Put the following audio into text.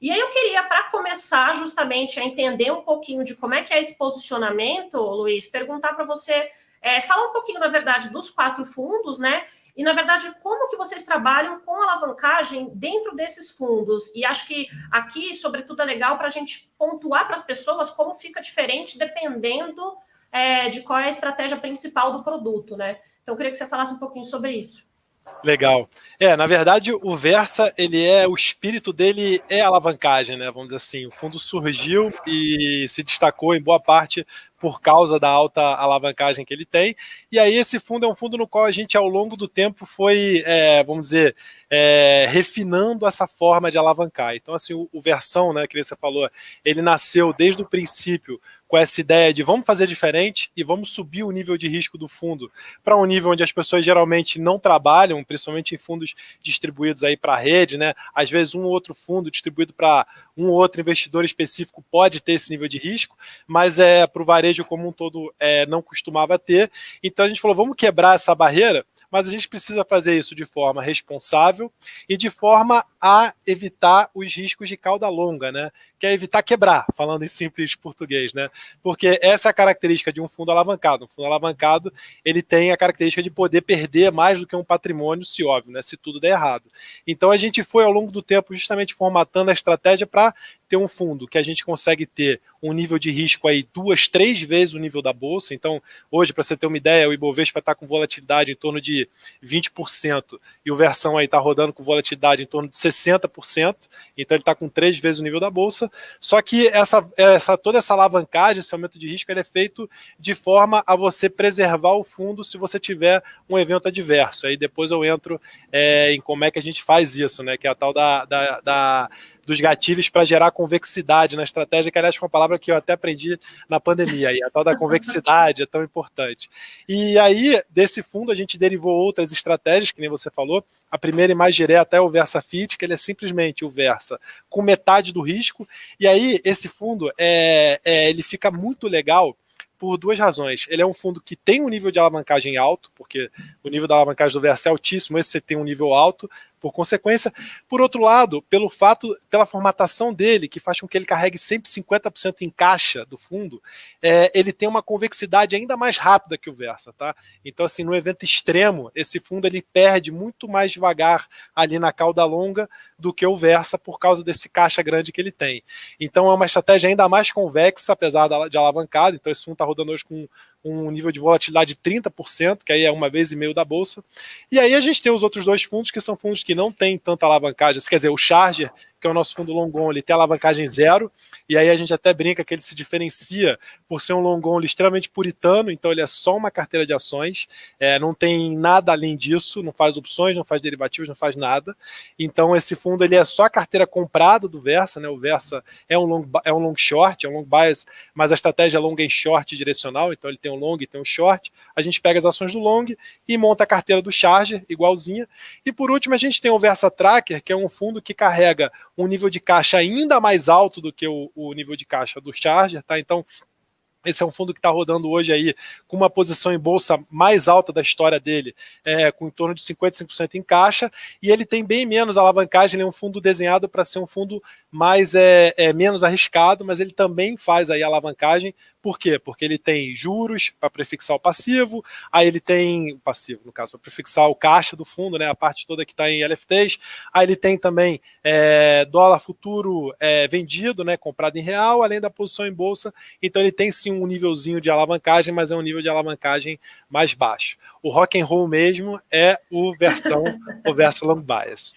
E aí eu queria, para começar justamente a entender um pouquinho de como é que é esse posicionamento, Luiz, perguntar para você, falar um pouquinho, na verdade, dos 4 fundos, né? E, na verdade, como que vocês trabalham com alavancagem dentro desses fundos? E acho que aqui, sobretudo, é legal para a gente pontuar para as pessoas como fica diferente dependendo de qual é a estratégia principal do produto, né? Então, eu queria que você falasse um pouquinho sobre isso. Legal. Na verdade, o Versa, o espírito dele é alavancagem, né? Vamos dizer assim, o fundo surgiu e se destacou em boa parte por causa da alta alavancagem que ele tem. E aí esse fundo é um fundo no qual a gente, ao longo do tempo, foi, vamos dizer, refinando essa forma de alavancar. Então, assim, o Versão, né, que você falou, ele nasceu desde o princípio com essa ideia de vamos fazer diferente e vamos subir o nível de risco do fundo para um nível onde as pessoas geralmente não trabalham, principalmente em fundos distribuídos aí para a rede, né? Às vezes um ou outro fundo distribuído para um ou outro investidor específico pode ter esse nível de risco, mas para o varejo como um todo não costumava ter. Então a gente falou, vamos quebrar essa barreira, mas a gente precisa fazer isso de forma responsável e de forma a evitar os riscos de cauda longa, né? Que é evitar quebrar, falando em simples português, né? Porque essa é a característica de um fundo alavancado. Um fundo alavancado, ele tem a característica de poder perder mais do que um patrimônio, se óbvio, né? Se tudo der errado. Então a gente foi, ao longo do tempo, justamente formatando a estratégia para ter um fundo que a gente consegue ter um nível de risco aí 2, 3 vezes o nível da bolsa. Então, hoje, para você ter uma ideia, o Ibovespa está com volatilidade em torno de 20% e o Versão aí está rodando com volatilidade em torno de 60%. Então, ele está com 3 vezes o nível da bolsa. Só que toda essa alavancagem, esse aumento de risco, ele é feito de forma a você preservar o fundo se você tiver um evento adverso. Aí depois eu entro em como é que a gente faz isso, né? Que é a tal dos gatilhos para gerar convexidade na estratégia, que aliás foi uma palavra que eu até aprendi na pandemia, e a tal da convexidade é tão importante. E aí, desse fundo, a gente derivou outras estratégias, que nem você falou. A primeira e mais direta é o VersaFit, que ele é simplesmente o Versa com metade do risco, e aí esse fundo ele fica muito legal por 2 razões. Ele é um fundo que tem um nível de alavancagem alto, porque o nível da alavancagem do Versa é altíssimo, esse você tem um nível alto, por consequência. Por outro lado, pela formatação dele, que faz com que ele carregue sempre 50% em caixa do fundo, ele tem uma convexidade ainda mais rápida que o Versa, tá? Então, assim, no evento extremo, esse fundo ele perde muito mais devagar ali na cauda longa do que o Versa por causa desse caixa grande que ele tem. Então, é uma estratégia ainda mais convexa, apesar de alavancado. Então, esse fundo está rodando hoje com um nível de volatilidade de 30%, que aí é 1,5 vezes da bolsa. E aí a gente tem os outros 2 fundos, que são fundos que não têm tanta alavancagem. Quer dizer, o Charger, que é o nosso fundo long only, ele tem alavancagem 0, e aí a gente até brinca que ele se diferencia por ser um long only extremamente puritano, então ele é só uma carteira de ações, não tem nada além disso, não faz opções, não faz derivativos, não faz nada. Então esse fundo ele é só a carteira comprada do Versa, né? O Versa é um long short, é um long bias, mas a estratégia é long and short direcional, então ele tem um long e tem um short. A gente pega as ações do long e monta a carteira do Charger, igualzinha. E por último a gente tem o Versa Tracker, que é um fundo que carrega um nível de caixa ainda mais alto do que o nível de caixa do Charger, tá? Então, esse é um fundo que está rodando hoje aí com uma posição em bolsa mais alta da história dele, com em torno de 55% em caixa, e ele tem bem menos alavancagem. Ele é um fundo desenhado para ser um fundo mais menos arriscado, mas ele também faz aí alavancagem. Por quê? Porque ele tem juros para prefixar o passivo, aí ele tem o passivo, no caso, para prefixar o caixa do fundo, né, a parte toda que está em LFTs, aí ele tem também dólar futuro vendido, né, comprado em real, além da posição em bolsa. Então ele tem sim um nívelzinho de alavancagem, mas é um nível de alavancagem mais baixo. O rock and roll mesmo é o Versa Long Bias.